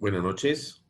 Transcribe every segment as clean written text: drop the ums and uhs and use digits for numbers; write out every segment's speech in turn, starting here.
Buenas noches.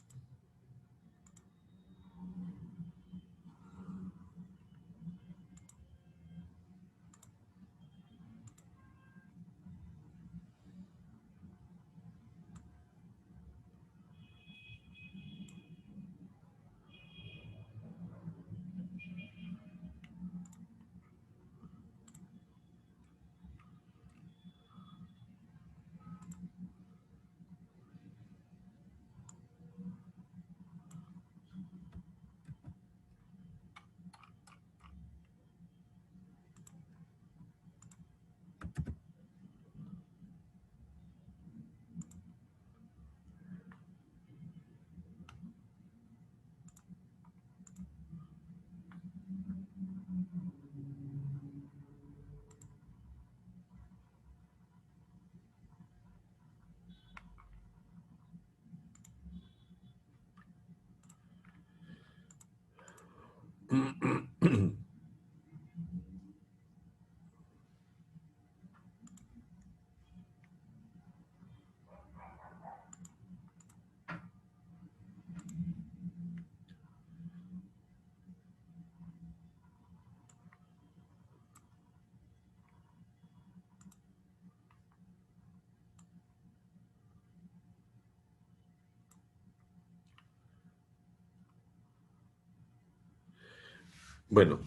Bueno,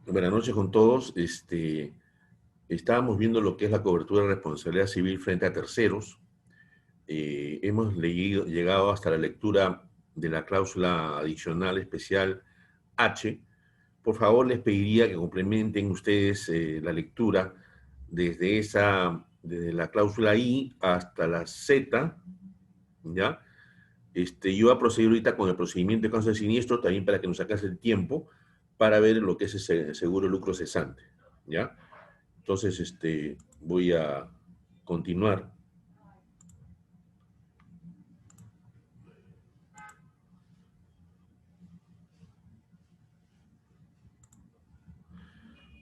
buenas noches con todos. Estábamos viendo lo que es la cobertura de responsabilidad civil frente a terceros. Hemos llegado hasta la lectura de la cláusula adicional especial H. Por favor, les pediría que complementen ustedes la lectura desde la cláusula I hasta la Z, ¿ya? Yo voy a proceder ahorita con el procedimiento de causa de siniestro, también para que nos sacase el tiempo para ver lo que es el seguro de lucro cesante, ¿ya? Entonces, voy a continuar.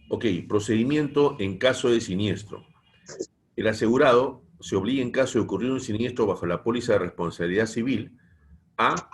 Ok, procedimiento en caso de siniestro. El asegurado se obliga en caso de ocurrir un siniestro bajo la póliza de responsabilidad civil a,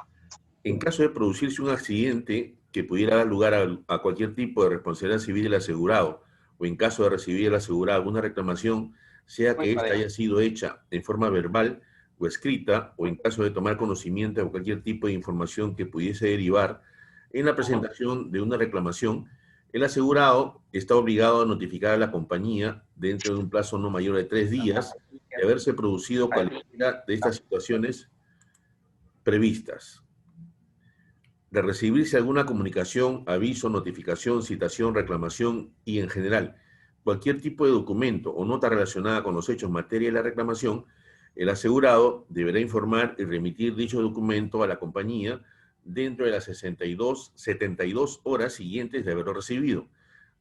en caso de producirse un accidente que pudiera dar lugar a cualquier tipo de responsabilidad civil del asegurado, o en caso de recibir el asegurado alguna reclamación, sea que ésta haya sido hecha en forma verbal o escrita, o en caso de tomar conocimiento de cualquier tipo de información que pudiese derivar en la presentación de una reclamación, el asegurado está obligado a notificar a la compañía dentro de un plazo no mayor de 3 días de haberse producido cualquiera de estas situaciones previstas. De recibirse alguna comunicación, aviso, notificación, citación, reclamación y, en general, cualquier tipo de documento o nota relacionada con los hechos materia de la reclamación, el asegurado deberá informar y remitir dicho documento a la compañía dentro de las 72 horas siguientes de haberlo recibido.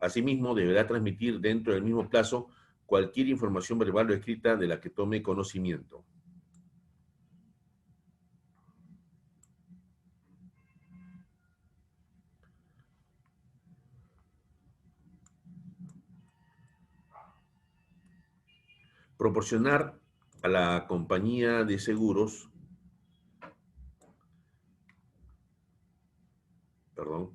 Asimismo, deberá transmitir dentro del mismo plazo cualquier información verbal o escrita de la que tome conocimiento. Proporcionar a la compañía de seguros, perdón,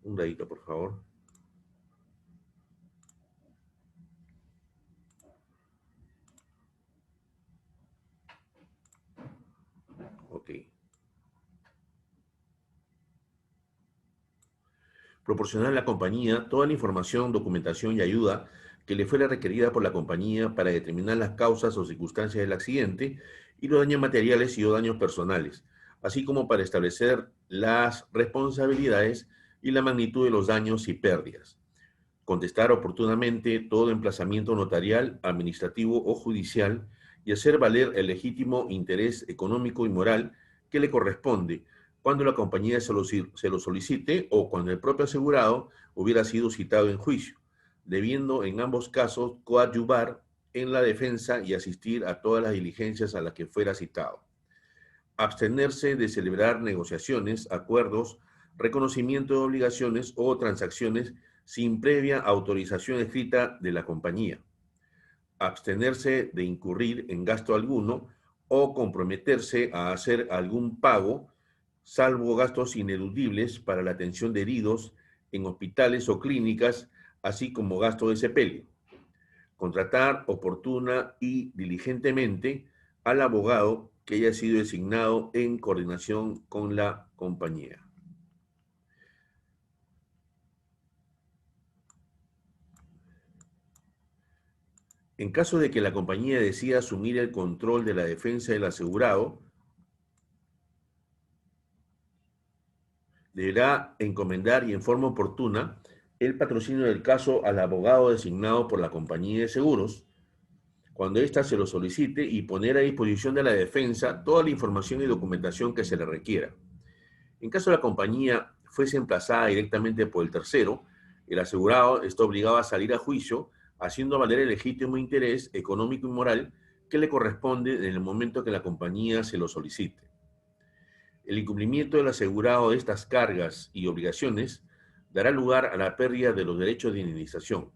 un dadito, por favor. Ok. Proporcionar a la compañía toda la información, documentación y ayuda que le fuera requerida por la compañía para determinar las causas o circunstancias del accidente y los daños materiales y o daños personales, así como para establecer las responsabilidades y la magnitud de los daños y pérdidas. Contestar oportunamente todo emplazamiento notarial, administrativo o judicial y hacer valer el legítimo interés económico y moral que le corresponde cuando la compañía se lo solicite o cuando el propio asegurado hubiera sido citado en juicio, debiendo en ambos casos coadyuvar en la defensa y asistir a todas las diligencias a las que fuera citado. abstenerse de celebrar negociaciones, acuerdos, reconocimiento de obligaciones o transacciones sin previa autorización escrita de la compañía, abstenerse de incurrir en gasto alguno o comprometerse a hacer algún pago, salvo gastos ineludibles para la atención de heridos en hospitales o clínicas, así como gasto de sepelio. Contratar oportuna y diligentemente al abogado que haya sido designado en coordinación con la compañía. En caso de que la compañía decida asumir el control de la defensa del asegurado, deberá encomendar y en forma oportuna el patrocinio del caso al abogado designado por la compañía de seguros, cuando ésta se lo solicite, y poner a disposición de la defensa toda la información y documentación que se le requiera. En caso de la compañía fuese emplazada directamente por el tercero, el asegurado está obligado a salir a juicio, haciendo valer el legítimo interés económico y moral que le corresponde en el momento que la compañía se lo solicite. El incumplimiento del asegurado de estas cargas y obligaciones dará lugar a la pérdida de los derechos de indemnización.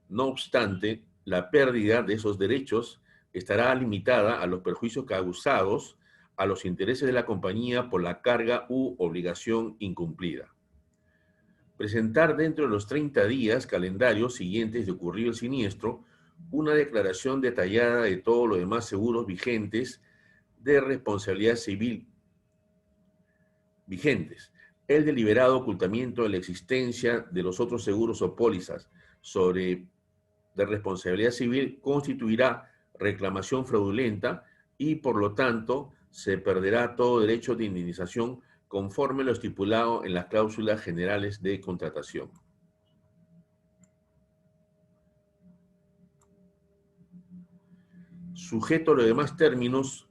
No obstante, la pérdida de esos derechos estará limitada a los perjuicios causados a los intereses de la compañía por la carga u obligación incumplida. Presentar dentro de los 30 días calendarios siguientes de ocurrido el siniestro una declaración detallada de todos los demás seguros vigentes de responsabilidad civil vigentes, el deliberado ocultamiento de la existencia de los otros seguros o pólizas de responsabilidad civil constituirá reclamación fraudulenta y, por lo tanto, se perderá todo derecho de indemnización conforme lo estipulado en las cláusulas generales de contratación. Sujeto a los demás términos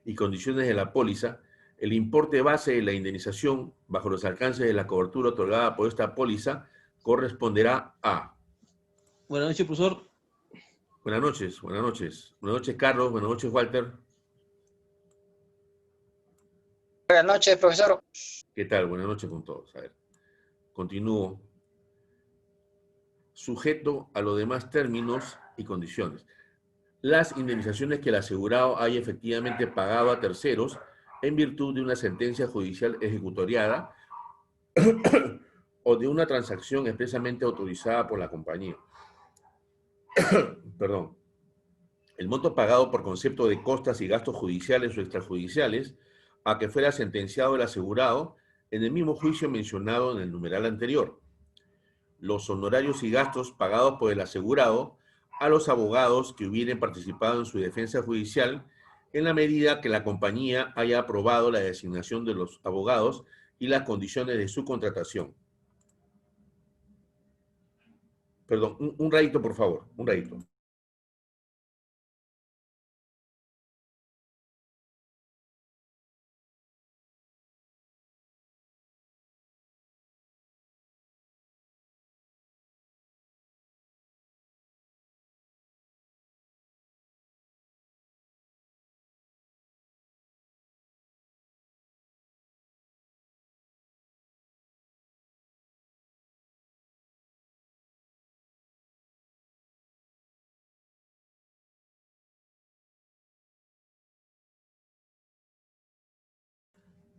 y condiciones de la póliza, el importe base de la indemnización bajo los alcances de la cobertura otorgada por esta póliza corresponderá a... Buenas noches, profesor. Buenas noches, buenas noches. Buenas noches, Carlos. Buenas noches, Walter. Buenas noches, profesor. ¿Qué tal? Buenas noches con todos. A ver, continúo. Sujeto a los demás términos y condiciones. Las indemnizaciones que el asegurado haya efectivamente pagado a terceros en virtud de una sentencia judicial ejecutoriada o de una transacción expresamente autorizada por la compañía. Perdón. El monto pagado por concepto de costas y gastos judiciales o extrajudiciales a que fuera sentenciado el asegurado en el mismo juicio mencionado en el numeral anterior. Los honorarios y gastos pagados por el asegurado a los abogados que hubieran participado en su defensa judicial en la medida que la compañía haya aprobado la designación de los abogados y las condiciones de su contratación. Perdón, un ratito, por favor, un ratito.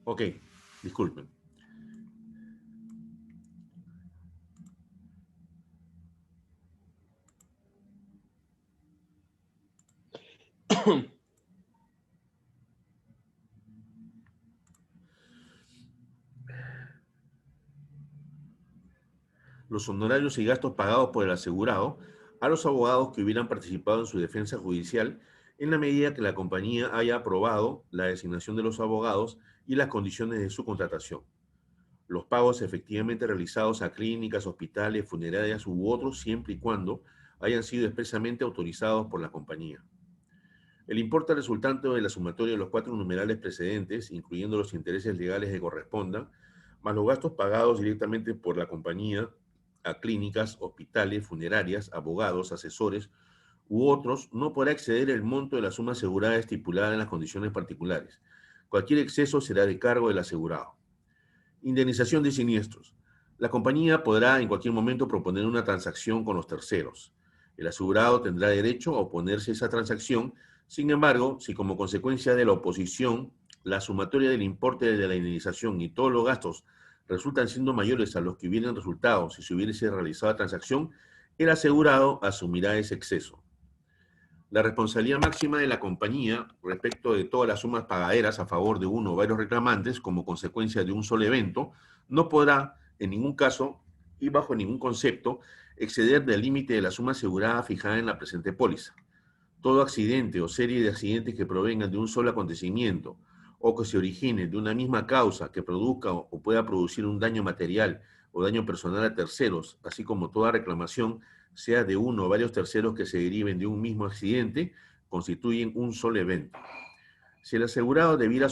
Ok, disculpen. Los honorarios y gastos pagados por el asegurado a los abogados que hubieran participado en su defensa judicial en la medida que la compañía haya aprobado la designación de los abogados y las condiciones de su contratación. Los pagos efectivamente realizados a clínicas, hospitales, funerarias u otros, siempre y cuando hayan sido expresamente autorizados por la compañía. El importe resultante de la sumatoria de los 4 numerales precedentes, incluyendo los intereses legales que correspondan, más los gastos pagados directamente por la compañía a clínicas, hospitales, funerarias, abogados, asesores u otros, no podrá exceder el monto de la suma asegurada estipulada en las condiciones particulares. Cualquier exceso será de cargo del asegurado. Indemnización de siniestros. La compañía podrá en cualquier momento proponer una transacción con los terceros. El asegurado tendrá derecho a oponerse a esa transacción. Sin embargo, si como consecuencia de la oposición, la sumatoria del importe de la indemnización y todos los gastos resultan siendo mayores a los que hubieran resultado si se hubiese realizado la transacción, el asegurado asumirá ese exceso. La responsabilidad máxima de la compañía respecto de todas las sumas pagaderas a favor de uno o varios reclamantes como consecuencia de un solo evento no podrá, en ningún caso y bajo ningún concepto, exceder del límite de la suma asegurada fijada en la presente póliza. Todo accidente o serie de accidentes que provengan de un solo acontecimiento o que se origine de una misma causa que produzca o pueda producir un daño material o daño personal a terceros, así como toda reclamación, sea de uno o varios terceros que se deriven de un mismo accidente, constituyen un solo evento. Si el asegurado debiera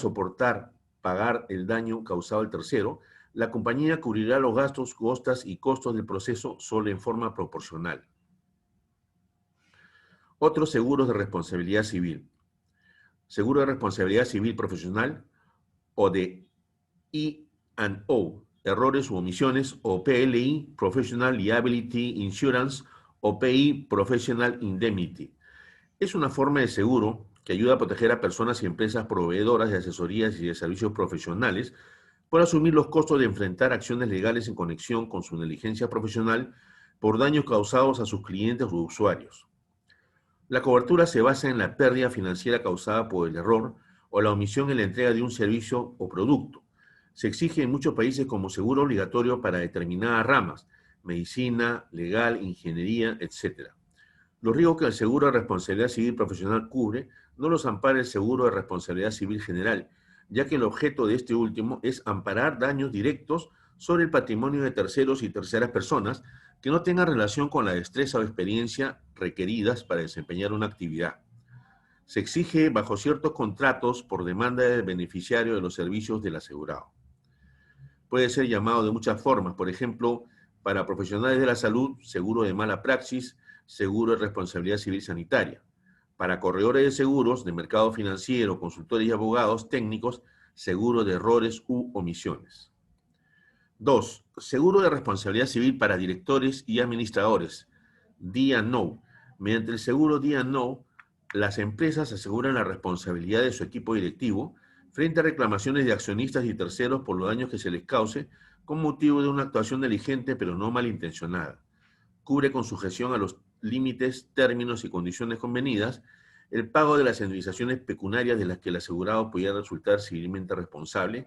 pagar el daño causado al tercero, la compañía cubrirá los gastos, costas y costos del proceso solo en forma proporcional. Otros seguros de responsabilidad civil. Seguro de responsabilidad civil profesional o de E&O, errores u omisiones, o PLI, Professional Liability Insurance, o PI, Professional Indemnity. Es una forma de seguro que ayuda a proteger a personas y empresas proveedoras de asesorías y de servicios profesionales por asumir los costos de enfrentar acciones legales en conexión con su negligencia profesional por daños causados a sus clientes o usuarios. La cobertura se basa en la pérdida financiera causada por el error o la omisión en la entrega de un servicio o producto. Se exige en muchos países como seguro obligatorio para determinadas ramas, medicina, legal, ingeniería, etc. Los riesgos que el seguro de responsabilidad civil profesional cubre no los ampara el seguro de responsabilidad civil general, ya que el objeto de este último es amparar daños directos sobre el patrimonio de terceros y terceras personas que no tengan relación con la destreza o experiencia requeridas para desempeñar una actividad. Se exige bajo ciertos contratos por demanda del beneficiario de los servicios del asegurado. Puede ser llamado de muchas formas, por ejemplo, para profesionales de la salud, seguro de mala praxis, seguro de responsabilidad civil sanitaria. Para corredores de seguros, de mercado financiero, consultores y abogados técnicos, seguro de errores u omisiones. 2. Seguro de responsabilidad civil para directores y administradores, D&O. Mediante el seguro D&O, las empresas aseguran la responsabilidad de su equipo directivo frente a reclamaciones de accionistas y terceros por los daños que se les cause con motivo de una actuación negligente pero no malintencionada. Cubre con sujeción a los límites, términos y condiciones convenidas el pago de las indemnizaciones pecuniarias de las que el asegurado pudiera resultar civilmente responsable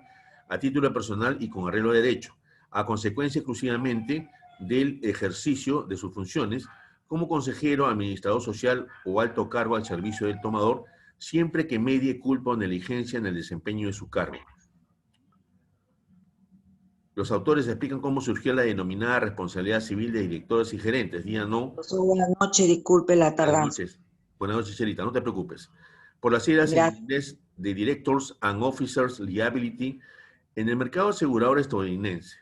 a título personal y con arreglo de derecho, a consecuencia exclusivamente del ejercicio de sus funciones como consejero, administrador social o alto cargo al servicio del tomador, siempre que medie culpa o negligencia en el desempeño de su cargo. Los autores explican cómo surgió la denominada responsabilidad civil de directores y gerentes. D&O. Buenas noches, disculpe la tardanza. Buenas noches, Cherita, no te preocupes. Por las siglas en inglés de Directors and Officers Liability en el mercado asegurador estadounidense.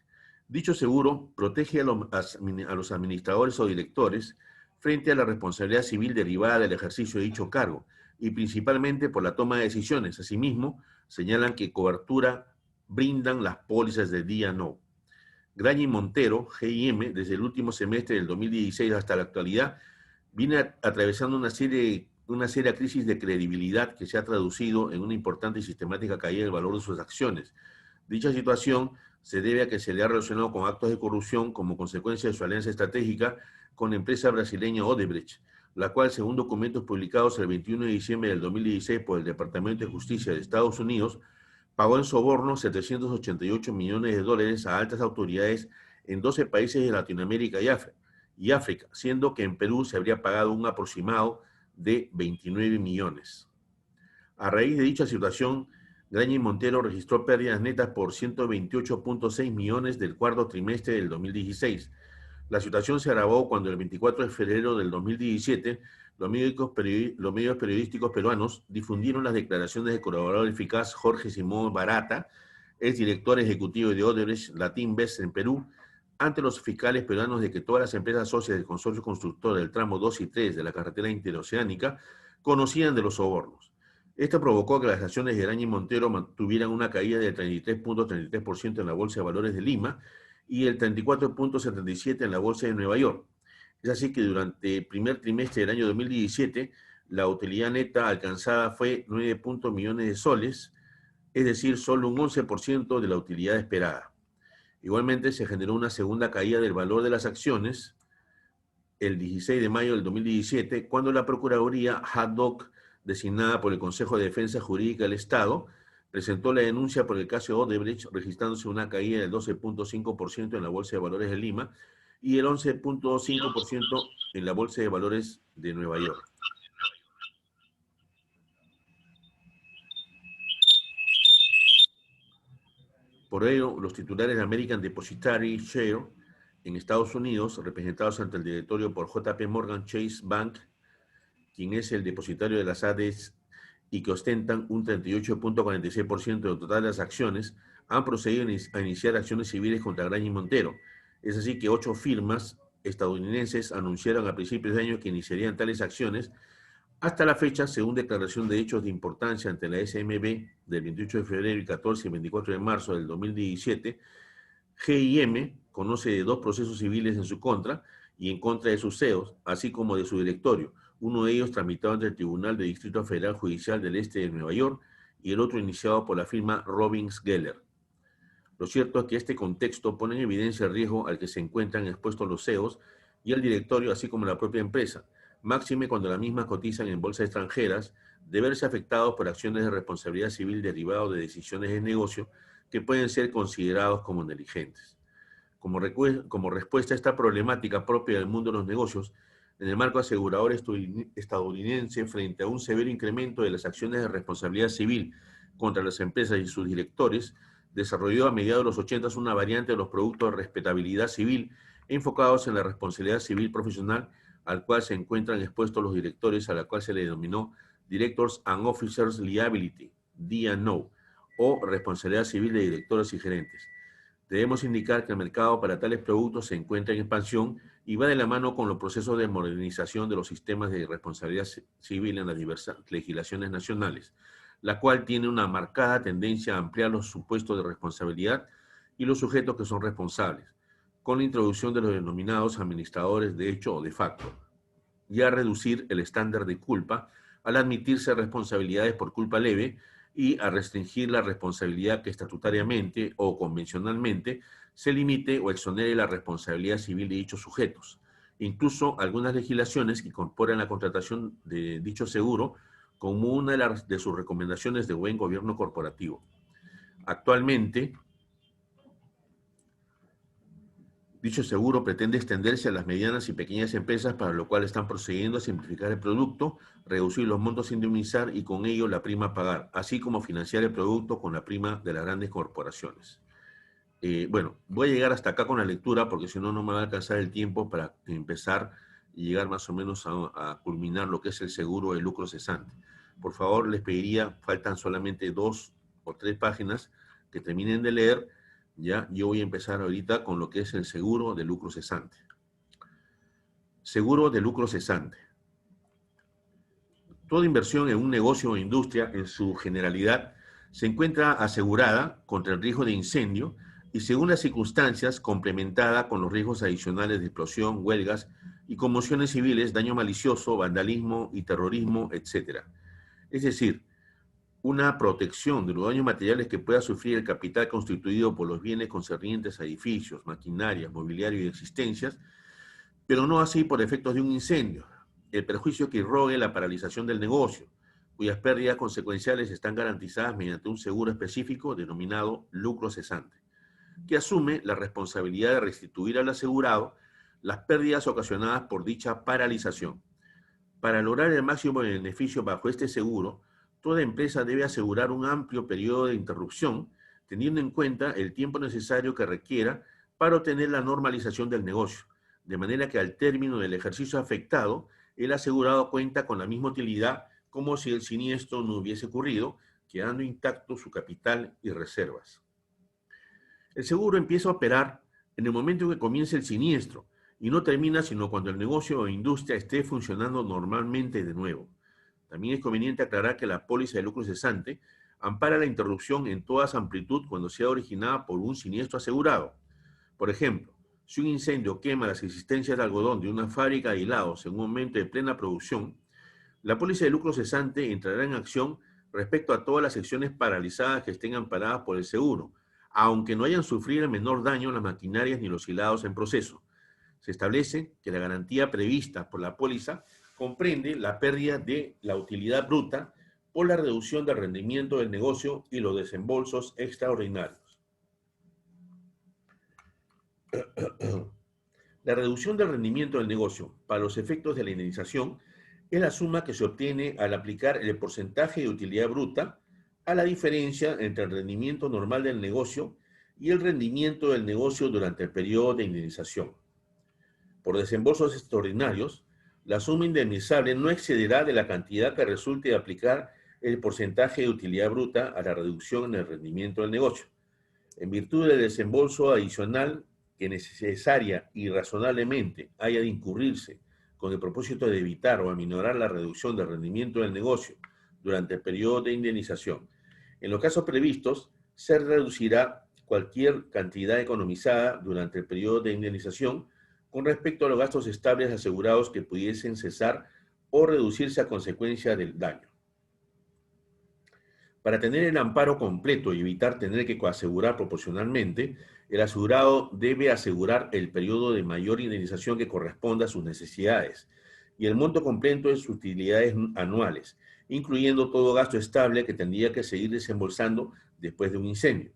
Dicho seguro protege a los administradores o directores frente a la responsabilidad civil derivada del ejercicio de dicho cargo y principalmente por la toma de decisiones. Asimismo, señalan que cobertura brindan las pólizas de D&O. Graña y Montero, GIM, desde el último semestre del 2016 hasta la actualidad, viene atravesando una seria crisis de credibilidad que se ha traducido en una importante y sistemática caída del valor de sus acciones. Dicha situación se debe a que se le ha relacionado con actos de corrupción como consecuencia de su alianza estratégica con la empresa brasileña Odebrecht, la cual, según documentos publicados el 21 de diciembre del 2016 por el Departamento de Justicia de Estados Unidos, pagó en soborno 788 millones de dólares a altas autoridades en 12 países de Latinoamérica y África, siendo que en Perú se habría pagado un aproximado de 29 millones. A raíz de dicha situación, Graña y Montero registró pérdidas netas por 128.6 millones del cuarto trimestre del 2016. La situación se agravó cuando el 24 de febrero del 2017 los medios periodísticos peruanos difundieron las declaraciones del colaborador eficaz Jorge Simón Barata, exdirector ejecutivo de Odebrecht Latin Best en Perú, ante los fiscales peruanos de que todas las empresas socias del consorcio constructor del tramo 2 y 3 de la carretera interoceánica conocían de los sobornos. Esto provocó que las acciones de Graña y Montero tuvieran una caída del 33.33% en la Bolsa de Valores de Lima y el 34.77% en la Bolsa de Nueva York. Es así que durante el primer trimestre del año 2017, la utilidad neta alcanzada fue 9 millones de soles, es decir, solo un 11% de la utilidad esperada. Igualmente se generó una segunda caída del valor de las acciones el 16 de mayo del 2017, cuando la Procuraduría ad hoc, designada por el Consejo de Defensa Jurídica del Estado, presentó la denuncia por el caso Odebrecht, registrándose una caída del 12.5% en la Bolsa de Valores de Lima y el 11.5% en la Bolsa de Valores de Nueva York. Por ello, los titulares de American Depositary Share en Estados Unidos, representados ante el directorio por JP Morgan Chase Bank, quien es el depositario de las ADES y que ostentan un 38.46% del total de las acciones, han procedido a iniciar acciones civiles contra Graña y Montero. Es así que 8 firmas estadounidenses anunciaron a principios de año que iniciarían tales acciones. Hasta la fecha, según declaración de hechos de importancia ante la SMB del 28 de febrero y 14 y 24 de marzo del 2017, GIM conoce de 2 procesos civiles en su contra y en contra de sus CEOs, así como de su directorio, uno de ellos tramitado ante el Tribunal de Distrito Federal Judicial del Este de Nueva York y el otro iniciado por la firma Robbins Geller. Lo cierto es que este contexto pone en evidencia el riesgo al que se encuentran expuestos los CEOs y el directorio, así como la propia empresa, máxime cuando las mismas cotizan en bolsas extranjeras, de verse afectados por acciones de responsabilidad civil derivados de decisiones de negocio que pueden ser considerados como negligentes. Como respuesta a esta problemática propia del mundo de los negocios, en el marco asegurador estadounidense, frente a un severo incremento de las acciones de responsabilidad civil contra las empresas y sus directores, desarrolló a mediados de los 80 una variante de los productos de respetabilidad civil enfocados en la responsabilidad civil profesional, al cual se encuentran expuestos los directores, a la cual se le denominó Directors and Officers Liability, D&O, o responsabilidad civil de directores y gerentes. Debemos indicar que el mercado para tales productos se encuentra en expansión y va de la mano con los procesos de modernización de los sistemas de responsabilidad civil en las diversas legislaciones nacionales, la cual tiene una marcada tendencia a ampliar los supuestos de responsabilidad y los sujetos que son responsables, con la introducción de los denominados administradores de hecho o de facto, y a reducir el estándar de culpa al admitirse responsabilidades por culpa leve y a restringir la responsabilidad que estatutariamente o convencionalmente se limite o exonere la responsabilidad civil de dichos sujetos. Incluso algunas legislaciones que incorporan la contratación de dicho seguro como una de sus recomendaciones de buen gobierno corporativo. Actualmente, dicho seguro pretende extenderse a las medianas y pequeñas empresas, para lo cual están procediendo a simplificar el producto, reducir los montos a indemnizar y con ello la prima a pagar, así como financiar el producto con la prima de las grandes corporaciones. Bueno, voy a llegar hasta acá con la lectura porque si no, no me va a alcanzar el tiempo para empezar y llegar más o menos a culminar lo que es el seguro de lucro cesante. Por favor, les pediría, faltan solamente 2 o 3 páginas que terminen de leer. Ya, yo voy a empezar ahorita con lo que es el seguro de lucro cesante. Seguro de lucro cesante. Toda inversión en un negocio o industria, en su generalidad, se encuentra asegurada contra el riesgo de incendio y, según las circunstancias, complementada con los riesgos adicionales de explosión, huelgas y conmociones civiles, daño malicioso, vandalismo y terrorismo, etc. Es decir, una protección de los daños materiales que pueda sufrir el capital constituido por los bienes concernientes a edificios, maquinarias, mobiliario y existencias, pero no así por efectos de un incendio. El perjuicio que irrogue la paralización del negocio, cuyas pérdidas consecuenciales están garantizadas mediante un seguro específico denominado lucro cesante, que asume la responsabilidad de restituir al asegurado las pérdidas ocasionadas por dicha paralización. Para lograr el máximo beneficio bajo este seguro, toda empresa debe asegurar un amplio periodo de interrupción, teniendo en cuenta el tiempo necesario que requiera para obtener la normalización del negocio, de manera que al término del ejercicio afectado, el asegurado cuenta con la misma utilidad como si el siniestro no hubiese ocurrido, quedando intacto su capital y reservas. El seguro empieza a operar en el momento en que comience el siniestro y no termina sino cuando el negocio o industria esté funcionando normalmente de nuevo. También es conveniente aclarar que la póliza de lucro cesante ampara la interrupción en toda su amplitud cuando sea originada por un siniestro asegurado. Por ejemplo, si un incendio quema las existencias de algodón de una fábrica de hilados en un momento de plena producción, la póliza de lucro cesante entrará en acción respecto a todas las secciones paralizadas que estén amparadas por el seguro, aunque no hayan sufrido el menor daño las maquinarias ni los hilados en proceso. Se establece que la garantía prevista por la póliza comprende la pérdida de la utilidad bruta por la reducción del rendimiento del negocio y los desembolsos extraordinarios. La reducción del rendimiento del negocio para los efectos de la indemnización es la suma que se obtiene al aplicar el porcentaje de utilidad bruta a la diferencia entre el rendimiento normal del negocio y el rendimiento del negocio durante el periodo de indemnización. Por desembolsos extraordinarios, la suma indemnizable no excederá de la cantidad que resulte de aplicar el porcentaje de utilidad bruta a la reducción en el rendimiento del negocio. En virtud del desembolso adicional que necesaria y razonablemente haya de incurrirse con el propósito de evitar o aminorar la reducción del rendimiento del negocio durante el periodo de indemnización. En los casos previstos, se reducirá cualquier cantidad economizada durante el periodo de indemnización con respecto a los gastos estables asegurados que pudiesen cesar o reducirse a consecuencia del daño. Para tener el amparo completo y evitar tener que coasegurar proporcionalmente, el asegurado debe asegurar el periodo de mayor indemnización que corresponda a sus necesidades y el monto completo de sus utilidades anuales, incluyendo todo gasto estable que tendría que seguir desembolsando después de un incendio.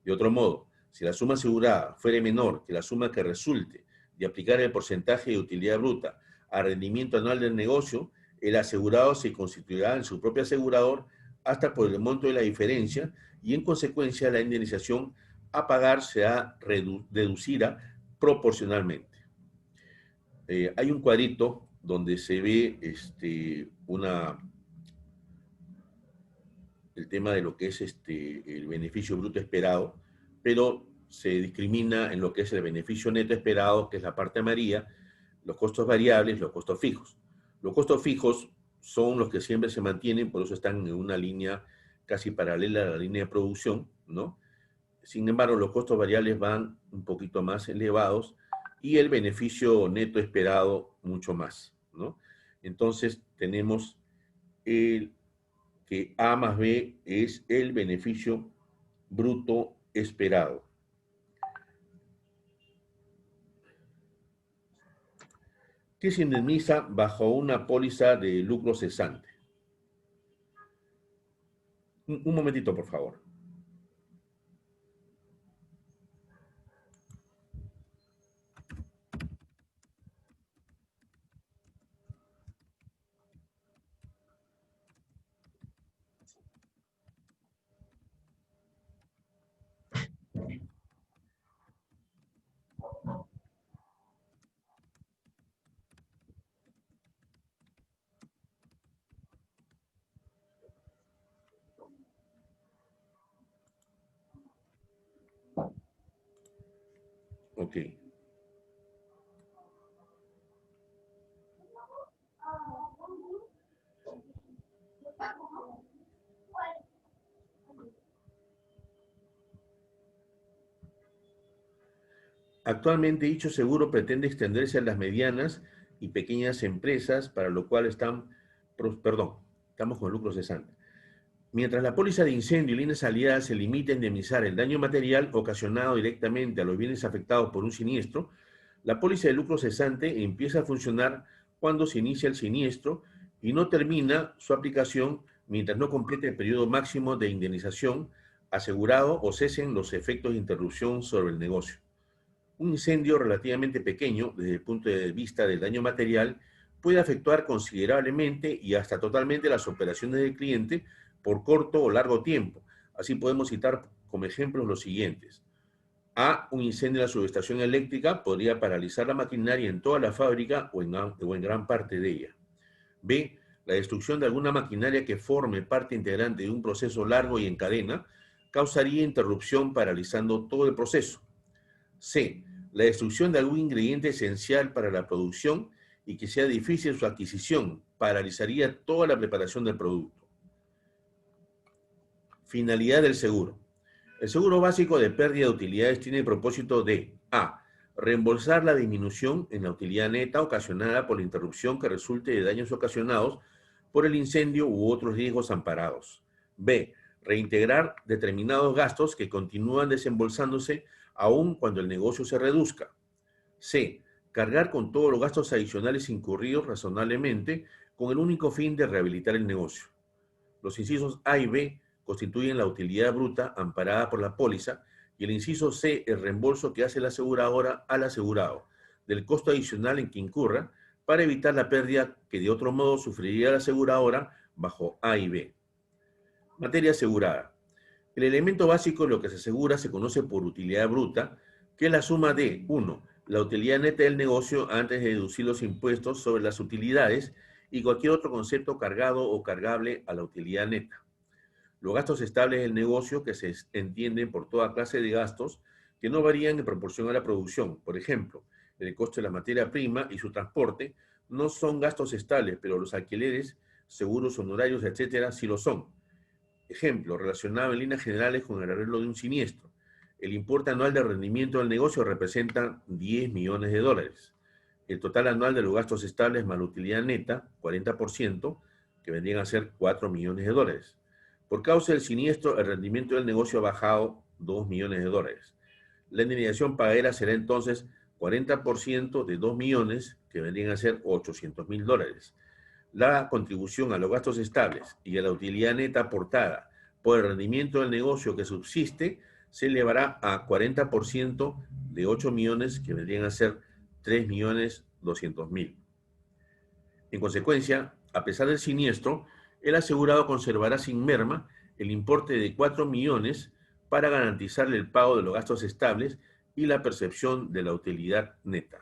De otro modo, si la suma asegurada fuere menor que la suma que resulte de aplicar el porcentaje de utilidad bruta al rendimiento anual del negocio, el asegurado se constituirá en su propio asegurador hasta por el monto de la diferencia y en consecuencia la indemnización a pagar se deducirá proporcionalmente. Hay un cuadrito donde se ve el tema de lo que es el beneficio bruto esperado, pero se discrimina en lo que es el beneficio neto esperado, que es la parte amarilla, los costos variables, los costos fijos. Los costos fijos son los que siempre se mantienen, por eso están en una línea casi paralela a la línea de producción, ¿no? Sin embargo, los costos variables van un poquito más elevados y el beneficio neto esperado mucho más, ¿no? Entonces, tenemos que A más B es el beneficio bruto esperado. ¿Qué se indemniza bajo una póliza de lucro cesante? Un momentito, por favor. Ok. Actualmente dicho seguro pretende extenderse a las medianas y pequeñas empresas, para lo cual estamos con lucro cesante. Mientras la póliza de incendio y líneas aliadas se limita a indemnizar el daño material ocasionado directamente a los bienes afectados por un siniestro, la póliza de lucro cesante empieza a funcionar cuando se inicia el siniestro y no termina su aplicación mientras no complete el periodo máximo de indemnización asegurado o cesen los efectos de interrupción sobre el negocio. Un incendio relativamente pequeño desde el punto de vista del daño material puede afectar considerablemente y hasta totalmente las operaciones del cliente por corto o largo tiempo. Así podemos citar como ejemplos los siguientes. A. Un incendio en la subestación eléctrica podría paralizar la maquinaria en toda la fábrica o en gran parte de ella. B. La destrucción de alguna maquinaria que forme parte integrante de un proceso largo y en cadena causaría interrupción paralizando todo el proceso. C. La destrucción de algún ingrediente esencial para la producción y que sea difícil su adquisición paralizaría toda la preparación del producto. Finalidad del seguro. El seguro básico de pérdida de utilidades tiene el propósito de a. Reembolsar la disminución en la utilidad neta ocasionada por la interrupción que resulte de daños ocasionados por el incendio u otros riesgos amparados. B. Reintegrar determinados gastos que continúan desembolsándose aun cuando el negocio se reduzca. C. Cargar con todos los gastos adicionales incurridos razonablemente con el único fin de rehabilitar el negocio. Los incisos A y B constituyen la utilidad bruta amparada por la póliza y el inciso C el reembolso que hace la aseguradora al asegurado del costo adicional en que incurra para evitar la pérdida que de otro modo sufriría la aseguradora bajo A y B. Materia asegurada. El elemento básico de lo que se asegura se conoce por utilidad bruta, que es la suma de 1. La utilidad neta del negocio antes de deducir los impuestos sobre las utilidades y cualquier otro concepto cargado o cargable a la utilidad neta. Los gastos estables del negocio que se entienden por toda clase de gastos que no varían en proporción a la producción. Por ejemplo, el costo de la materia prima y su transporte no son gastos estables, pero los alquileres, seguros, honorarios, etcétera, sí lo son. Ejemplo, relacionado en líneas generales con el arreglo de un siniestro. El importe anual de rendimiento del negocio representa 10 millones de dólares. El total anual de los gastos estables más la utilidad neta, 40%, que vendrían a ser 4 millones de dólares. Por causa del siniestro, el rendimiento del negocio ha bajado 2 millones de dólares. La indemnización pagadera será entonces 40% de 2 millones, que vendrían a ser 800 mil dólares. La contribución a los gastos estables y a la utilidad neta aportada por el rendimiento del negocio que subsiste se elevará a 40% de 8 millones, que vendrían a ser 3 millones 200 mil. En consecuencia, a pesar del siniestro, el asegurado conservará sin merma el importe de 4 millones para garantizarle el pago de los gastos estables y la percepción de la utilidad neta.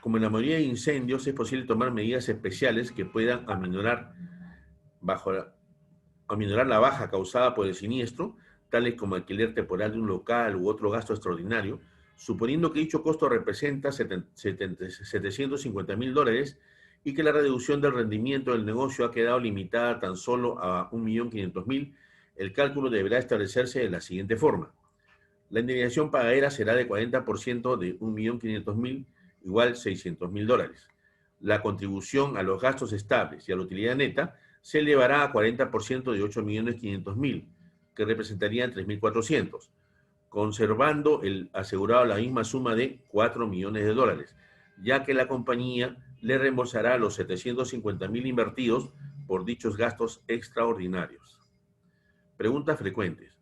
Como en la mayoría de incendios, es posible tomar medidas especiales que puedan aminorar la baja causada por el siniestro, tales como alquiler temporal de un local u otro gasto extraordinario, suponiendo que dicho costo representa 750 mil dólares y que la reducción del rendimiento del negocio ha quedado limitada tan solo a 1.500.000, el cálculo deberá establecerse de la siguiente forma. La indemnización pagadera será de 40% de 1.500.000, igual 600 mil dólares. La contribución a los gastos estables y a la utilidad neta se elevará a 40% de 8.500.000, que representarían 3.400, conservando el asegurado la misma suma de 4 millones de dólares, ya que la compañía le reembolsará los 750.000 invertidos por dichos gastos extraordinarios. Preguntas frecuentes.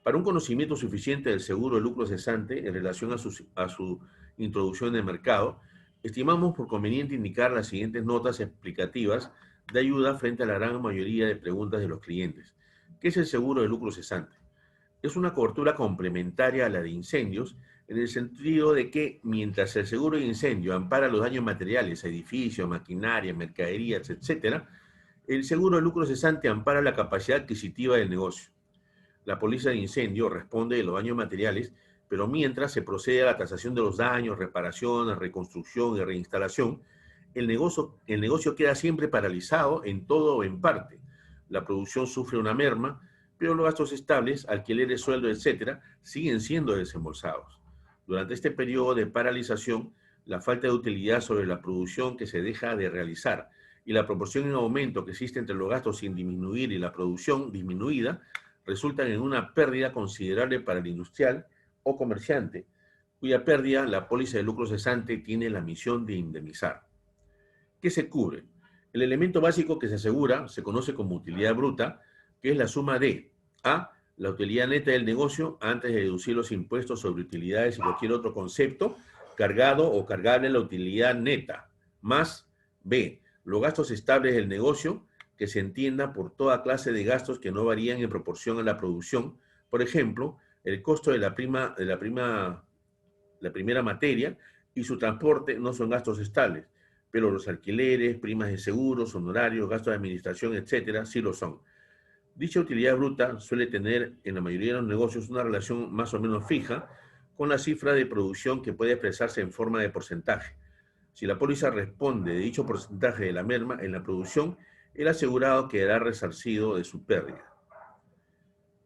Para un conocimiento suficiente del seguro de lucro cesante en relación a su introducción en el mercado, estimamos por conveniente indicar las siguientes notas explicativas de ayuda frente a la gran mayoría de preguntas de los clientes. ¿Qué es el seguro de lucro cesante? Es una cobertura complementaria a la de incendios, en el sentido de que mientras el seguro de incendio ampara los daños materiales a edificios, maquinaria, mercaderías, etc., el seguro de lucro cesante ampara la capacidad adquisitiva del negocio. La póliza de incendio responde de los daños materiales, pero mientras se procede a la tasación de los daños, reparaciones, reconstrucción y reinstalación, el negocio queda siempre paralizado en todo o en parte. La producción sufre una merma, pero los gastos estables, alquileres, sueldo, etc., siguen siendo desembolsados. Durante este periodo de paralización, la falta de utilidad sobre la producción que se deja de realizar y la proporción en aumento que existe entre los gastos sin disminuir y la producción disminuida resultan en una pérdida considerable para el industrial o comerciante, cuya pérdida la póliza de lucro cesante tiene la misión de indemnizar. ¿Qué se cubre? El elemento básico que se asegura se conoce como utilidad bruta, que es la suma de a. La utilidad neta del negocio antes de deducir los impuestos sobre utilidades y cualquier otro concepto cargado o cargable a la utilidad neta, más b. Los gastos estables del negocio que se entienda por toda clase de gastos que no varían en proporción a la producción. Por ejemplo, el costo de la primera materia y su transporte no son gastos estables, pero los alquileres, primas de seguros, honorarios, gastos de administración, etcétera, sí lo son. Dicha utilidad bruta suele tener en la mayoría de los negocios una relación más o menos fija con la cifra de producción que puede expresarse en forma de porcentaje. Si la póliza responde de dicho porcentaje de la merma en la producción, el asegurado quedará resarcido de su pérdida.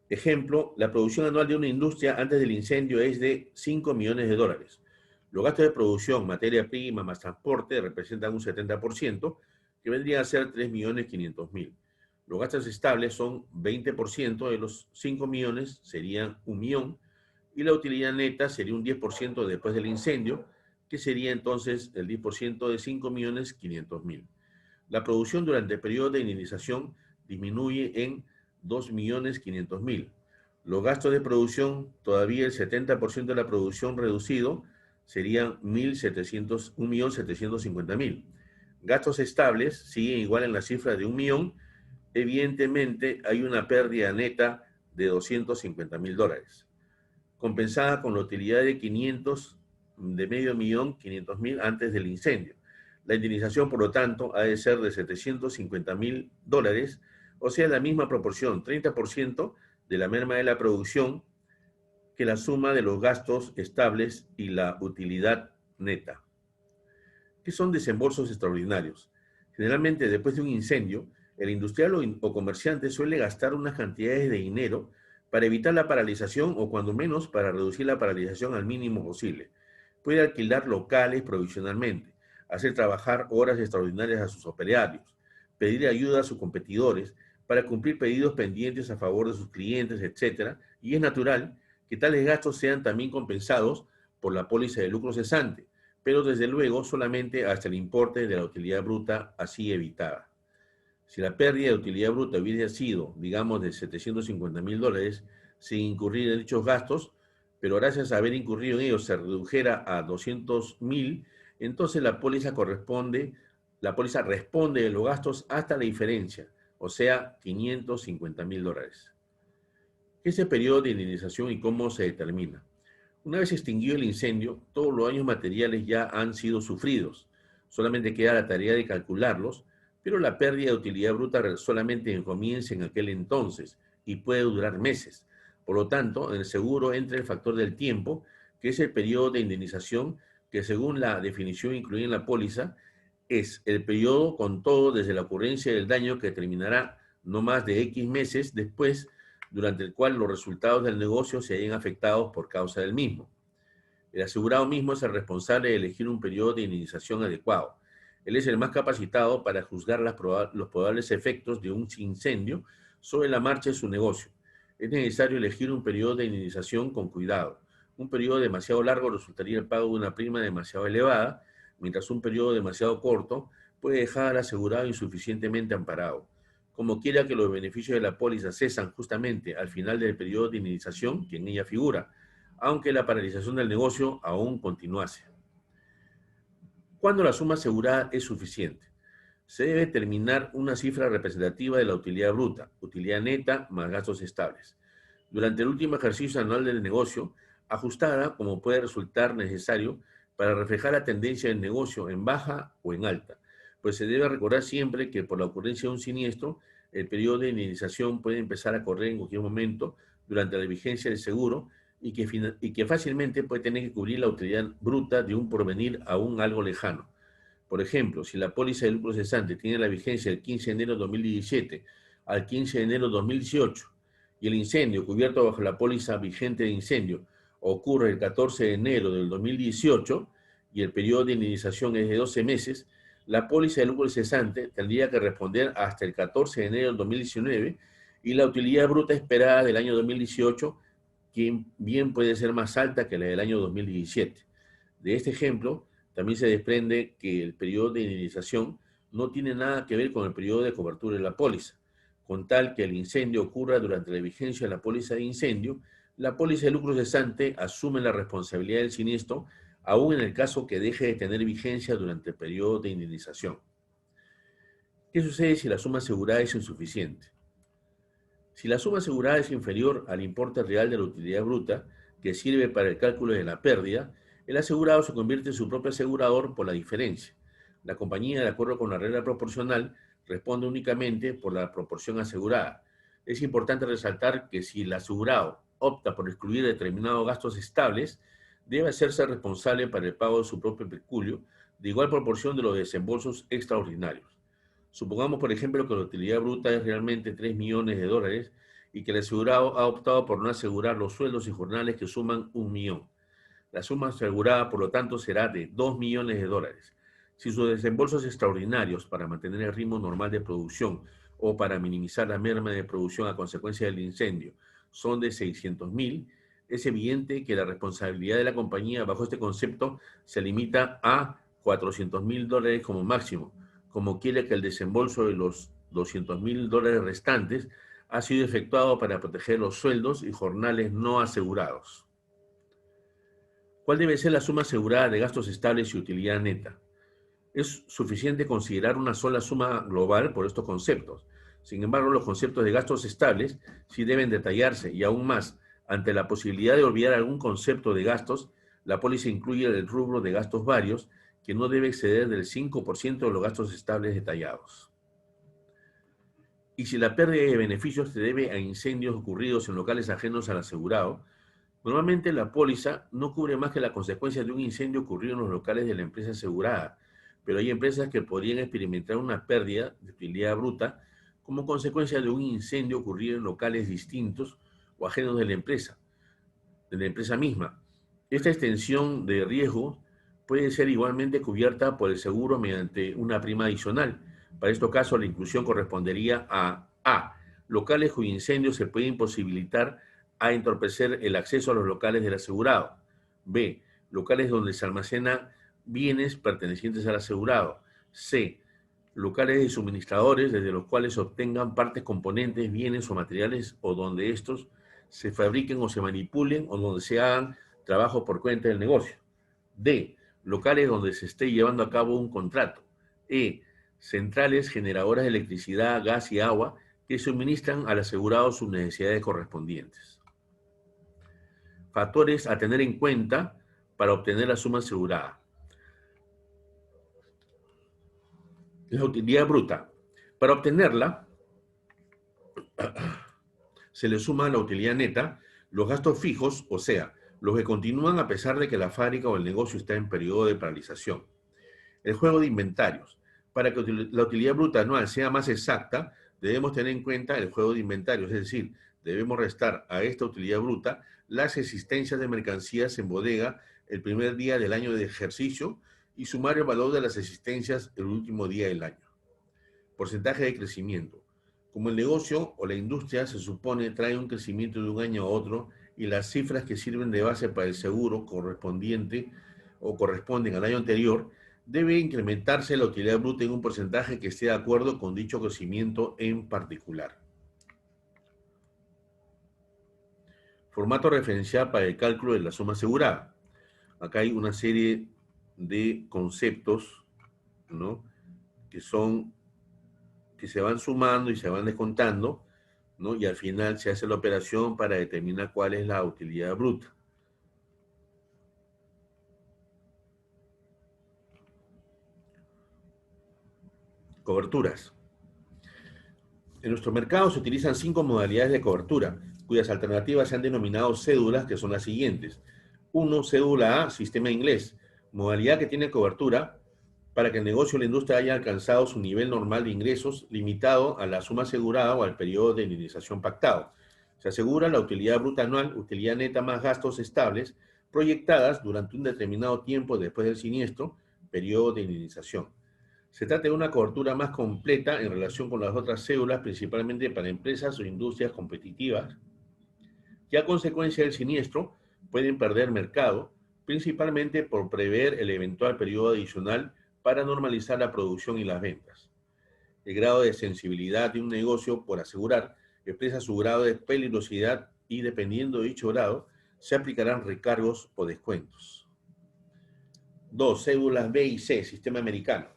Ejemplo, la producción anual de una industria antes del incendio es de 5 millones de dólares. Los gastos de producción, materia prima más transporte representan un 70%, que vendría a ser 3.500.000. Los gastos estables son 20% de los 5 millones, serían 1 millón, y la utilidad neta sería un 10% después del incendio, que sería entonces el 10% de 5.500.000. La producción durante el periodo de indemnización disminuye en 2.500.000. Los gastos de producción, todavía el 70% de la producción reducido, serían 1.750.000. Gastos estables siguen igual en la cifra de 1 millón. Evidentemente hay una pérdida neta de 250.000 dólares, compensada con la utilidad de 500, de medio millón, 500.000 antes del incendio. La indemnización, por lo tanto, ha de ser de 750.000 dólares, o sea, la misma proporción, 30% de la merma de la producción, que la suma de los gastos estables y la utilidad neta. ¿Qué son desembolsos extraordinarios? Generalmente, después de un incendio, el industrial o comerciante suele gastar unas cantidades de dinero para evitar la paralización o cuando menos para reducir la paralización al mínimo posible. Puede alquilar locales provisionalmente, hacer trabajar horas extraordinarias a sus operarios, pedir ayuda a sus competidores para cumplir pedidos pendientes a favor de sus clientes, etc. Y es natural que tales gastos sean también compensados por la póliza de lucro cesante, pero desde luego solamente hasta el importe de la utilidad bruta así evitada. Si la pérdida de utilidad bruta hubiese sido, digamos, de 750.000 dólares sin incurrir en dichos gastos, pero gracias a haber incurrido en ellos se redujera a 200.000, entonces la póliza responde de los gastos hasta la diferencia, o sea, 550.000 dólares. ¿Qué es el periodo de indemnización y cómo se determina? Una vez extinguido el incendio, todos los daños materiales ya han sido sufridos. Solamente queda la tarea de calcularlos, pero la pérdida de utilidad bruta solamente comienza en aquel entonces y puede durar meses. Por lo tanto, en el seguro entra el factor del tiempo, que es el periodo de indemnización, que según la definición incluida en la póliza, es el periodo con todo desde la ocurrencia del daño que terminará no más de X meses después, durante el cual los resultados del negocio se hayan afectados por causa del mismo. El asegurado mismo es el responsable de elegir un periodo de indemnización adecuado. Él es el más capacitado para juzgar los probables efectos de un incendio sobre la marcha de su negocio. Es necesario elegir un periodo de indemnización con cuidado. Un periodo demasiado largo resultaría el pago de una prima demasiado elevada, mientras un periodo demasiado corto puede dejar al asegurado insuficientemente amparado. Como quiera que los beneficios de la póliza cesan justamente al final del periodo de indemnización que en ella figura, aunque la paralización del negocio aún continuase. ¿Cuándo la suma asegurada es suficiente? Se debe determinar una cifra representativa de la utilidad bruta, utilidad neta más gastos estables, durante el último ejercicio anual del negocio, ajustada como puede resultar necesario para reflejar la tendencia del negocio en baja o en alta, pues se debe recordar siempre que por la ocurrencia de un siniestro, el periodo de indemnización puede empezar a correr en cualquier momento durante la vigencia del seguro y que fácilmente puede tener que cubrir la utilidad bruta de un porvenir aún algo lejano. Por ejemplo, si la póliza de lucro cesante tiene la vigencia del 15 de enero de 2017 al 15 de enero de 2018 y el incendio cubierto bajo la póliza vigente de incendio ocurre el 14 de enero del 2018 y el periodo de indemnización es de 12 meses, la póliza de lucro cesante tendría que responder hasta el 14 de enero del 2019 y la utilidad bruta esperada del año 2018 que bien puede ser más alta que la del año 2017. De este ejemplo, también se desprende que el periodo de indemnización no tiene nada que ver con el periodo de cobertura de la póliza. Con tal que el incendio ocurra durante la vigencia de la póliza de incendio, la póliza de lucro cesante asume la responsabilidad del siniestro, aún en el caso que deje de tener vigencia durante el periodo de indemnización. ¿Qué sucede si la suma asegurada es insuficiente? Si la suma asegurada es inferior al importe real de la utilidad bruta, que sirve para el cálculo de la pérdida, el asegurado se convierte en su propio asegurador por la diferencia. La compañía, de acuerdo con la regla proporcional, responde únicamente por la proporción asegurada. Es importante resaltar que si el asegurado opta por excluir determinados gastos estables, debe hacerse responsable para el pago de su propio peculio de igual proporción de los desembolsos extraordinarios. Supongamos, por ejemplo, que la utilidad bruta es realmente 3 millones de dólares y que el asegurado ha optado por no asegurar los sueldos y jornales que suman 1 millón. La suma asegurada, por lo tanto, será de 2 millones de dólares. Si sus desembolsos extraordinarios para mantener el ritmo normal de producción o para minimizar la merma de producción a consecuencia del incendio son de 600.000, es evidente que la responsabilidad de la compañía bajo este concepto se limita a 400.000 dólares como máximo, como quiere que el desembolso de los 200.000 dólares restantes ha sido efectuado para proteger los sueldos y jornales no asegurados. ¿Cuál debe ser la suma asegurada de gastos estables y utilidad neta? Es suficiente considerar una sola suma global por estos conceptos. Sin embargo, los conceptos de gastos estables sí deben detallarse y aún más, ante la posibilidad de olvidar algún concepto de gastos, la póliza incluye el rubro de gastos varios, que no debe exceder del 5% de los gastos estables detallados. Y si la pérdida de beneficios se debe a incendios ocurridos en locales ajenos al asegurado, normalmente la póliza no cubre más que la consecuencia de un incendio ocurrido en los locales de la empresa asegurada, pero hay empresas que podrían experimentar una pérdida de utilidad bruta como consecuencia de un incendio ocurrido en locales distintos o ajenos de la empresa misma. Esta extensión de riesgo puede ser igualmente cubierta por el seguro mediante una prima adicional. Para estos casos, la inclusión correspondería a locales cuyo incendio se puede imposibilitar a entorpecer el acceso a los locales del asegurado. B, locales donde se almacenan bienes pertenecientes al asegurado. C, locales de suministradores desde los cuales se obtengan partes, componentes, bienes o materiales o donde estos se fabriquen o se manipulen o donde se hagan trabajos por cuenta del negocio. D, locales donde se esté llevando a cabo un contrato. E, centrales generadoras de electricidad, gas y agua que suministran al asegurado sus necesidades correspondientes. Factores a tener en cuenta para obtener la suma asegurada. La utilidad bruta. Para obtenerla, se le suma a la utilidad neta los gastos fijos, o sea, los que continúan a pesar de que la fábrica o el negocio está en periodo de paralización. El juego de inventarios. Para que la utilidad bruta anual sea más exacta, debemos tener en cuenta el juego de inventarios, es decir, debemos restar a esta utilidad bruta las existencias de mercancías en bodega el primer día del año de ejercicio y sumar el valor de las existencias el último día del año. Porcentaje de crecimiento. Como el negocio o la industria se supone trae un crecimiento de un año a otro y las cifras que sirven de base para el seguro correspondiente o corresponden al año anterior, debe incrementarse la utilidad bruta en un porcentaje que esté de acuerdo con dicho crecimiento en particular. Formato referencial para el cálculo de la suma asegurada. Acá hay una serie de conceptos, ¿no?, que se van sumando y se van descontando, ¿no?, y al final se hace la operación para determinar cuál es la utilidad bruta. Coberturas. En nuestro mercado se utilizan 5 modalidades de cobertura, cuyas alternativas se han denominado cédulas, que son las siguientes. 1. Cédula A, sistema inglés. Modalidad que tiene cobertura para que el negocio o la industria haya alcanzado su nivel normal de ingresos limitado a la suma asegurada o al periodo de indemnización pactado. Se asegura la utilidad bruta anual, utilidad neta más gastos estables, proyectadas durante un determinado tiempo después del siniestro, periodo de indemnización. Se trata de una cobertura más completa en relación con las otras cédulas, principalmente para empresas o industrias competitivas, que a consecuencia del siniestro pueden perder mercado, principalmente por prever el eventual periodo adicional para normalizar la producción y las ventas. El grado de sensibilidad de un negocio por asegurar expresa su grado de peligrosidad y, dependiendo de dicho grado, se aplicarán recargos o descuentos. 2. Cédulas B y C, sistema americano.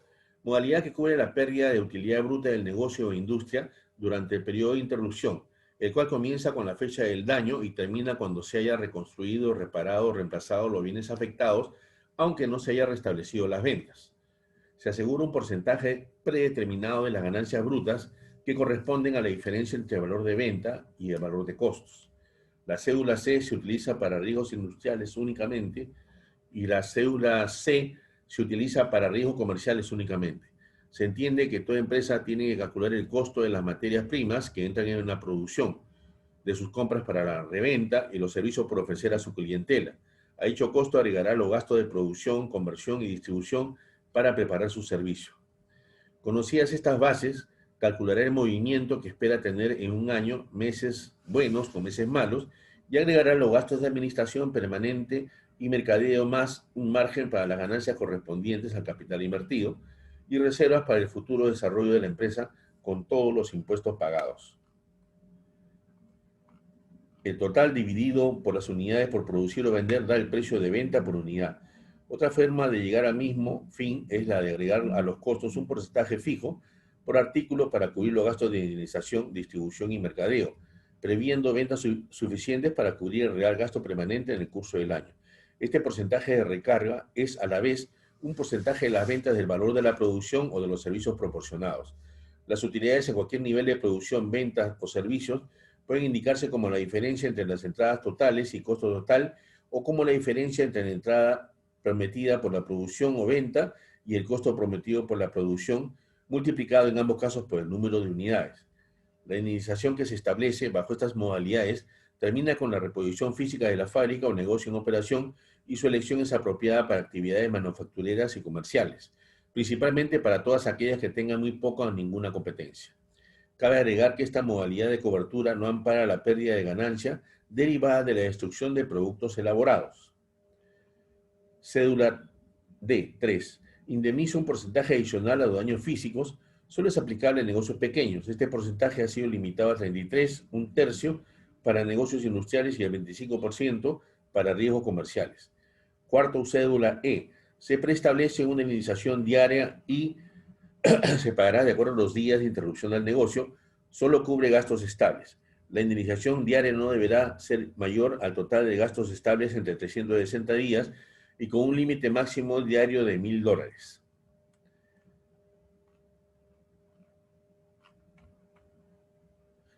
Modalidad que cubre la pérdida de utilidad bruta del negocio o industria durante el periodo de interrupción, el cual comienza con la fecha del daño y termina cuando se haya reconstruido, reparado o reemplazado los bienes afectados, aunque no se haya restablecido las ventas. Se asegura un porcentaje predeterminado de las ganancias brutas que corresponden a la diferencia entre el valor de venta y el valor de costos. La cédula C se utiliza para riesgos industriales únicamente, y la cédula C se utiliza para riesgos comerciales únicamente. Se entiende que toda empresa tiene que calcular el costo de las materias primas que entran en la producción, de sus compras para la reventa y los servicios por ofrecer a su clientela. A dicho costo agregará los gastos de producción, conversión y distribución para preparar su servicio. Conocidas estas bases, calculará el movimiento que espera tener en un año, meses buenos con meses malos, y agregará los gastos de administración permanente y mercadeo más un margen para las ganancias correspondientes al capital invertido y reservas para el futuro desarrollo de la empresa con todos los impuestos pagados. El total dividido por las unidades por producir o vender da el precio de venta por unidad. Otra forma de llegar al mismo fin es la de agregar a los costos un porcentaje fijo por artículo para cubrir los gastos de indemnización, distribución y mercadeo, previendo ventas suficientes para cubrir el real gasto permanente en el curso del año. Este porcentaje de recarga es a la vez un porcentaje de las ventas del valor de la producción o de los servicios proporcionados. Las utilidades en cualquier nivel de producción, ventas o servicios pueden indicarse como la diferencia entre las entradas totales y costo total o como la diferencia entre la entrada prometida por la producción o venta y el costo prometido por la producción, multiplicado en ambos casos por el número de unidades. La indemnización que se establece bajo estas modalidades termina con la reposición física de la fábrica o negocio en operación y su elección es apropiada para actividades manufactureras y comerciales, principalmente para todas aquellas que tengan muy poca o ninguna competencia. Cabe agregar que esta modalidad de cobertura no ampara la pérdida de ganancia derivada de la destrucción de productos elaborados. Cédula D3. Indemniza un porcentaje adicional a los daños físicos. Solo es aplicable en negocios pequeños. Este porcentaje ha sido limitado a 33, un tercio para negocios industriales y el 25% para riesgos comerciales. Cuarto, cédula E. Se preestablece una indemnización diaria y se pagará de acuerdo a los días de interrupción del negocio, solo cubre gastos estables. La indemnización diaria no deberá ser mayor al total de gastos estables entre 360 días y con un límite máximo diario de $1,000.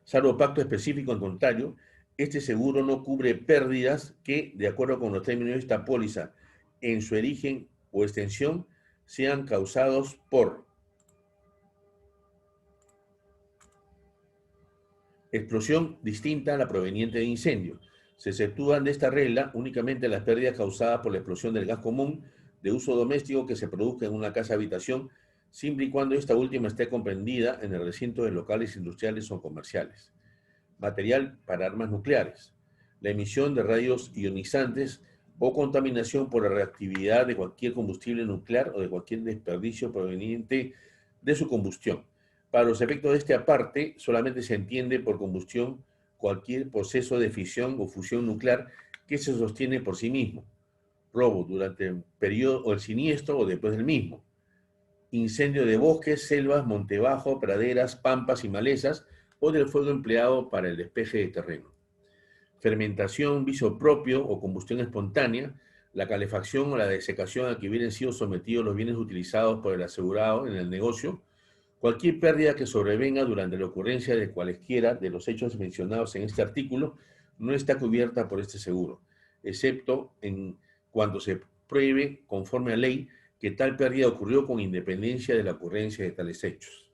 Salvo pacto específico en contrario, este seguro no cubre pérdidas que, de acuerdo con los términos de esta póliza, en su origen o extensión, sean causados por explosión distinta a la proveniente de incendio. Se exceptúan de esta regla únicamente las pérdidas causadas por la explosión del gas común de uso doméstico que se produzca en una casa-habitación, siempre y cuando esta última esté comprendida en el recinto de locales industriales o comerciales. Material para armas nucleares. La emisión de rayos ionizantes o contaminación por la reactividad de cualquier combustible nuclear o de cualquier desperdicio proveniente de su combustión. Para los efectos de este aparte, solamente se entiende por combustión cualquier proceso de fisión o fusión nuclear que se sostiene por sí mismo. Robo durante el periodo o el siniestro o después del mismo. Incendio de bosques, selvas, monte bajo, praderas, pampas y malezas o del fuego empleado para el despeje de terreno. Fermentación, vicio propio o combustión espontánea, la calefacción o la desecación a que hubieran sido sometidos los bienes utilizados por el asegurado en el negocio, cualquier pérdida que sobrevenga durante la ocurrencia de cualesquiera de los hechos mencionados en este artículo no está cubierta por este seguro, excepto en cuanto se pruebe, conforme a ley, que tal pérdida ocurrió con independencia de la ocurrencia de tales hechos.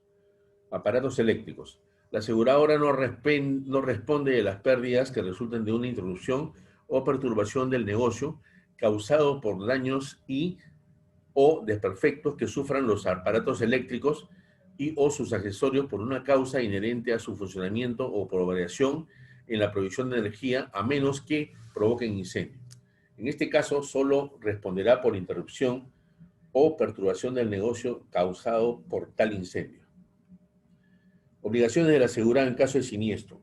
Aparatos eléctricos. La aseguradora no responde de las pérdidas que resulten de una interrupción o perturbación del negocio causado por daños o desperfectos que sufran los aparatos eléctricos y o sus accesorios por una causa inherente a su funcionamiento o por variación en la provisión de energía, a menos que provoquen incendio. En este caso, solo responderá por interrupción o perturbación del negocio causado por tal incendio. Obligaciones del asegurado en caso de siniestro.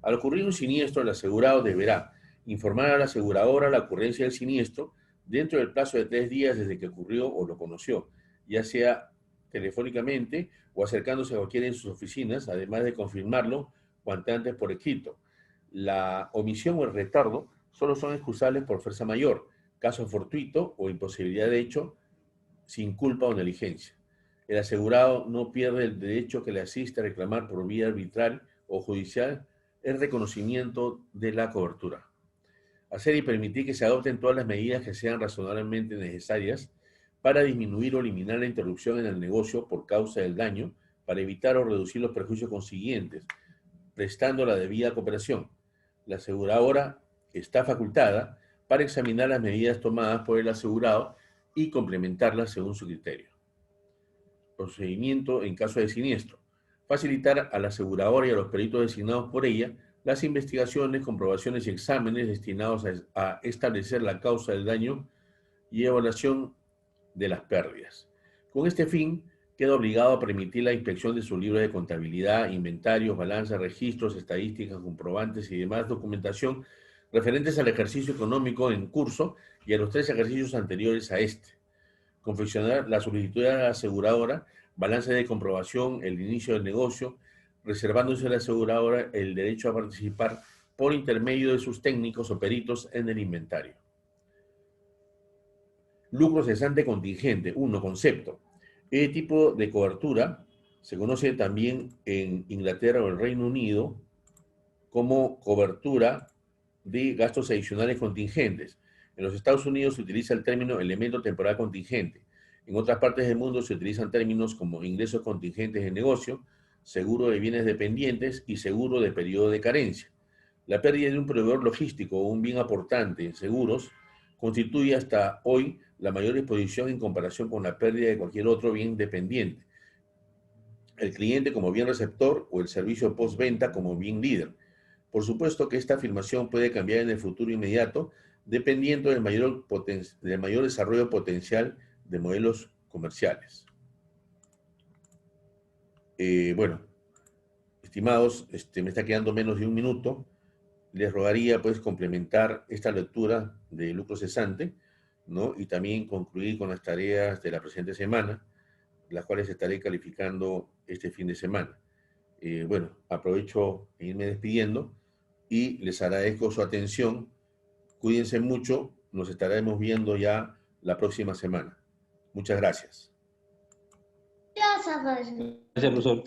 Al ocurrir un siniestro, el asegurado deberá informar a la aseguradora la ocurrencia del siniestro dentro del plazo de 3 días desde que ocurrió o lo conoció, ya sea telefónicamente o acercándose a cualquiera de sus oficinas, además de confirmarlo cuanto antes por escrito. La omisión o el retardo solo son excusables por fuerza mayor, caso fortuito o imposibilidad de hecho, sin culpa o negligencia. El asegurado no pierde el derecho que le asiste a reclamar por vía arbitral o judicial el reconocimiento de la cobertura. Hacer y permitir que se adopten todas las medidas que sean razonablemente necesarias para disminuir o eliminar la interrupción en el negocio por causa del daño, para evitar o reducir los perjuicios consiguientes, prestando la debida cooperación. La aseguradora está facultada para examinar las medidas tomadas por el asegurado y complementarlas según su criterio. Procedimiento en caso de siniestro. Facilitar a la aseguradora y a los peritos designados por ella las investigaciones, comprobaciones y exámenes destinados a establecer la causa del daño y evaluación de las pérdidas. Con este fin, queda obligado a permitir la inspección de su libro de contabilidad, inventarios, balanzas, registros, estadísticas, comprobantes y demás documentación referentes al ejercicio económico en curso y a los 3 ejercicios anteriores a este. Confeccionar la solicitud de la aseguradora, balance de comprobación, el inicio del negocio, reservándose a la aseguradora el derecho a participar por intermedio de sus técnicos o peritos en el inventario. Lucro cesante contingente. 1. Concepto. Este tipo de cobertura se conoce también en Inglaterra o el Reino Unido como cobertura de gastos adicionales contingentes. En los Estados Unidos se utiliza el término elemento temporal contingente. En otras partes del mundo se utilizan términos como ingresos contingentes de negocio, seguro de bienes dependientes y seguro de periodo de carencia. La pérdida de un proveedor logístico o un bien aportante en seguros constituye hasta hoy la mayor exposición en comparación con la pérdida de cualquier otro bien dependiente. El cliente como bien receptor o el servicio postventa como bien líder. Por supuesto que esta afirmación puede cambiar en el futuro inmediato dependiendo del mayor desarrollo potencial de modelos comerciales. Bueno, estimados, me está quedando menos de un minuto. Les rogaría pues complementar esta lectura de lucro cesante, ¿no? Y también concluir con las tareas de la presente semana, las cuales estaré calificando este fin de semana. Bueno, aprovecho en irme despidiendo y les agradezco su atención. Cuídense mucho, nos estaremos viendo ya la próxima semana. Muchas gracias. Gracias, profesor.